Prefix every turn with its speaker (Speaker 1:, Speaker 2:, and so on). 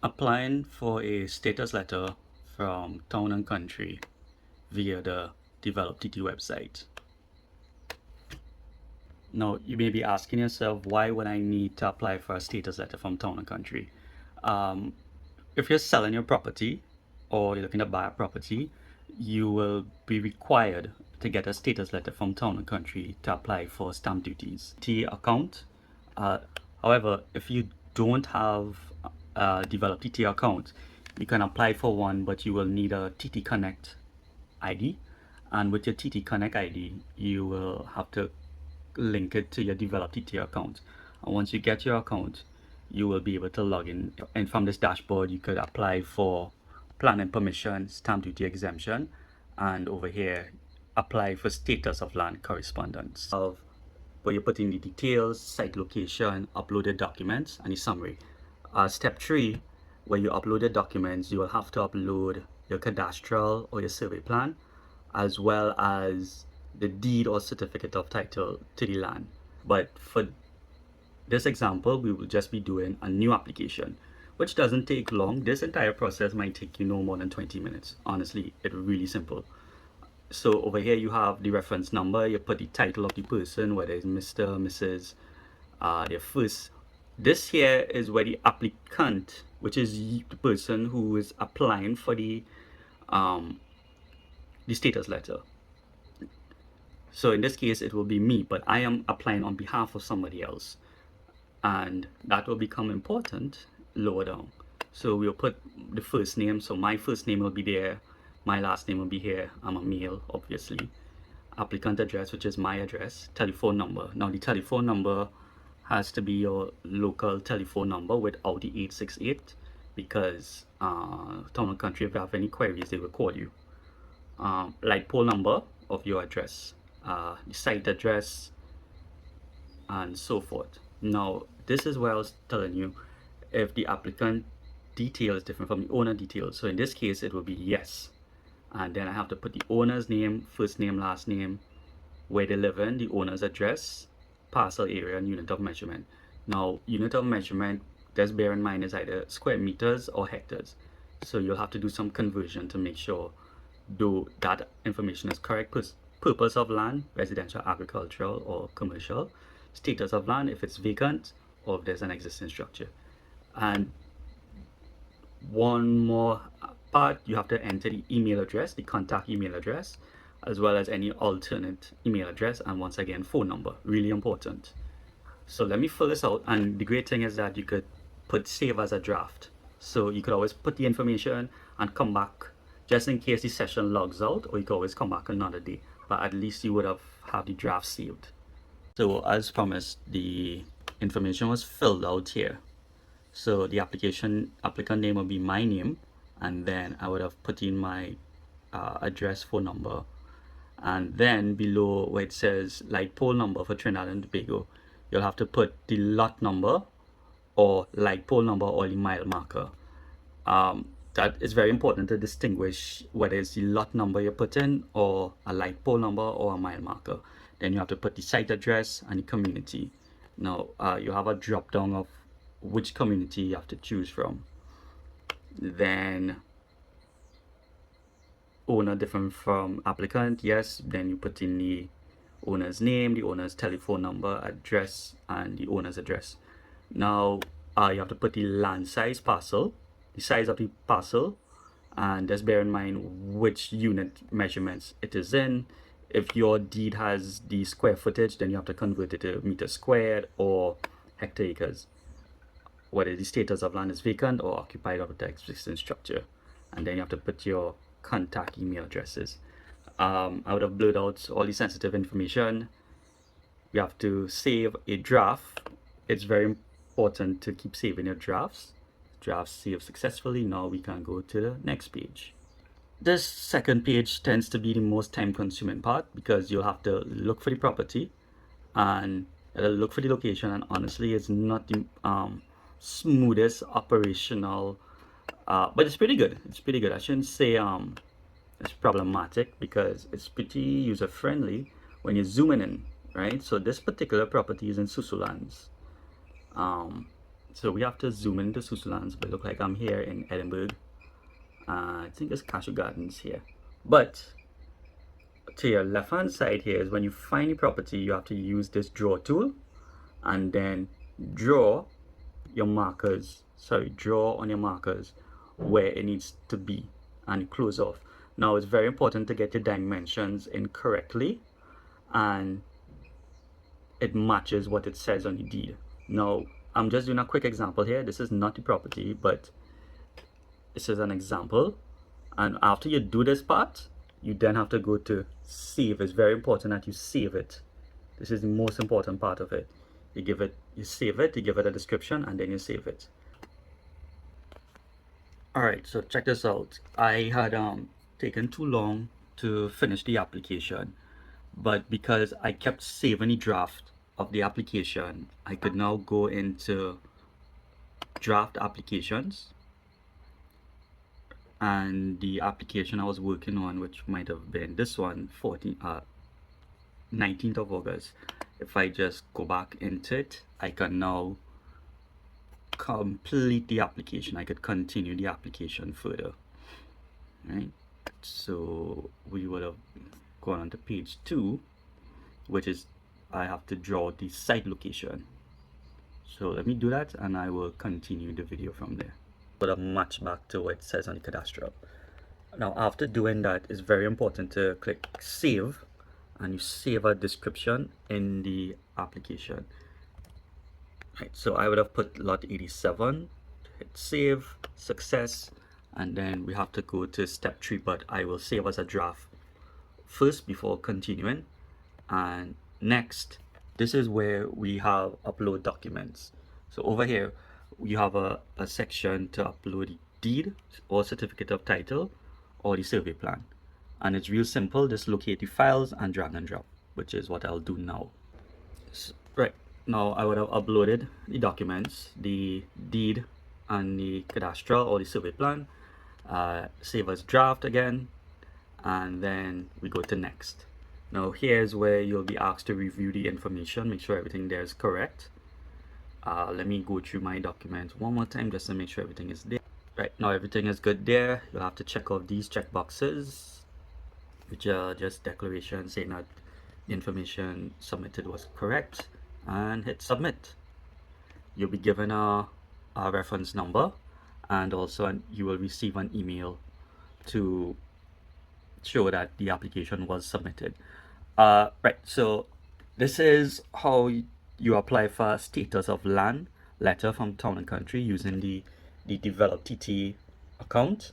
Speaker 1: Applying for a status letter from Town and Country via the developtt website. Now, you may be asking yourself, why would I need to apply for a status letter from Town and Country? Um, if you're selling your property or you're looking to buy a property, you will be required to get a status letter from Town and Country to apply for stamp duties. T account. Uh, However, if you don't have a developed TT account, you can apply for one, but you will need a TT Connect ID. And with your TT Connect ID, you will have to link it to your developed TT account. And once you get your account, you will be able to log in. And from this dashboard, you could apply for planning permission, stamp duty exemption, and over here, apply for status of land correspondence. Of where you put in the details, site location, uploaded documents, and the summary. Step 3, where you upload the documents, you will have to upload your cadastral or your survey plan, as well as the deed or certificate of title to the land. But for this example, we will just be doing a new application, which doesn't take long. This entire process might take you no more than 20 minutes. Honestly, it's really simple. So over here you have the reference number, you put the title of the person, whether it's Mr., Mrs., their first. This here is where the applicant, which is the person who is applying for the status letter. So in this case, it will be me, but I am applying on behalf of somebody else. And that will become important lower down. So we'll put the first name. So my first name will be there. My last name will be here. I'm a male, obviously. Applicant address, which is my address. Telephone number. Now the telephone number has to be your local telephone number without the 868, because Town and Country, if you have any queries, they will call you. Light pole number of your address, the site address, and so forth. Now, this is where I was telling you if the applicant detail is different from the owner details. So in this case, it will be yes. And then I have to put the owner's name, first name, last name, where they live in, the owner's address, parcel area, and unit of measurement. Now, unit of measurement, just bear in mind, is either square meters or hectares. So you'll have to do some conversion to make sure though that information is correct. Purpose of land, residential, agricultural, or commercial. Status of land, if it's vacant or if there's an existing structure. And one more part, you have to enter the email address, the contact email address, as well as any alternate email address, and once again, phone number. Really important. So let me fill this out, and the great thing is that you could put save as a draft. So you could always put the information and come back just in case the session logs out, or you could always come back another day, but at least you would have the draft saved. So as promised, the information was filled out here. So the applicant name will be my name, and then I would have put in my address, phone number, and then below where it says light pole number for Trinidad and Tobago, you'll have to put the lot number or light pole number or the mile marker. That is very important to distinguish whether it's the lot number you put in or a light pole number or a mile marker. Then you have to put the site address and the community. Now you have a drop down of which community you have to choose from. Then owner different from applicant, yes. Then you put in the owner's name, the owner's telephone number, address, and the owner's address. Now you have to put the land size parcel, the size of the parcel, and just bear in mind which unit measurements it is in. If your deed has the square footage, then you have to convert it to meters squared or hectares, whether the status of land is vacant or occupied of the existing structure. And then you have to put your contact email addresses. I would have blurred out all the sensitive information. You have to save a draft. It's very important to keep saving your drafts. Drafts saved successfully. Now we can go to the next page. This second page tends to be the most time-consuming part, because you'll have to look for the property and look for the location, and honestly it's not the smoothest operational, but it's pretty good. I shouldn't say it's problematic, because it's pretty user-friendly when you're zooming in, right? So this particular property is in Susulands. So we have to zoom into Switzerland, but it look like I'm here in Edinburgh. I think it's Cashew Gardens here. But to your left hand side here is when you find the property, you have to use this draw tool and then draw your markers. Sorry, draw on your markers where it needs to be and close off. Now it's very important to get your dimensions in correctly and it matches what it says on the deed. Now I'm just doing a quick example here. This is not the property, but this is an example. And after you do this part, you then have to go to save. It's very important that you save it. This is the most important part of it. You save it, you give it a description, and then you save it. Alright, so check this out. I had taken too long to finish the application, but because I kept saving the draft of the application, I could now go into draft applications, and the application I was working on, which might have been this one, 19th of August. If I just go back into it, I can now complete the application. I could continue the application further, right? So we would have gone on to page 2, which is I have to draw the site location. So let me do that and I will continue the video from there. Put a match back to what it says on the cadastral. Now after doing that, it's very important to click save, and you save a description in the application. Right, so I would have put lot 87, hit save, success, and then we have to go to step 3, but I will save as a draft first before continuing. And next, this is where we have upload documents. So over here you have a section to upload the deed or certificate of title or the survey plan, and it's real simple. Just locate the files and drag and drop, which is what I'll do now. So, right now I would have uploaded the documents, the deed and the cadastral or the survey plan, save as draft again, and then we go to next. Now here's where you'll be asked to review the information, make sure everything there is correct. Let me go through my documents one more time just to make sure everything is there. Right, now everything is good there. You'll have to check off these check boxes, which are just declarations saying that the information submitted was correct, and hit submit. You'll be given a reference number, and also you will receive an email to show that the application was submitted. Right, so this is how you apply for a status of land letter from Town and Country using the developtt account.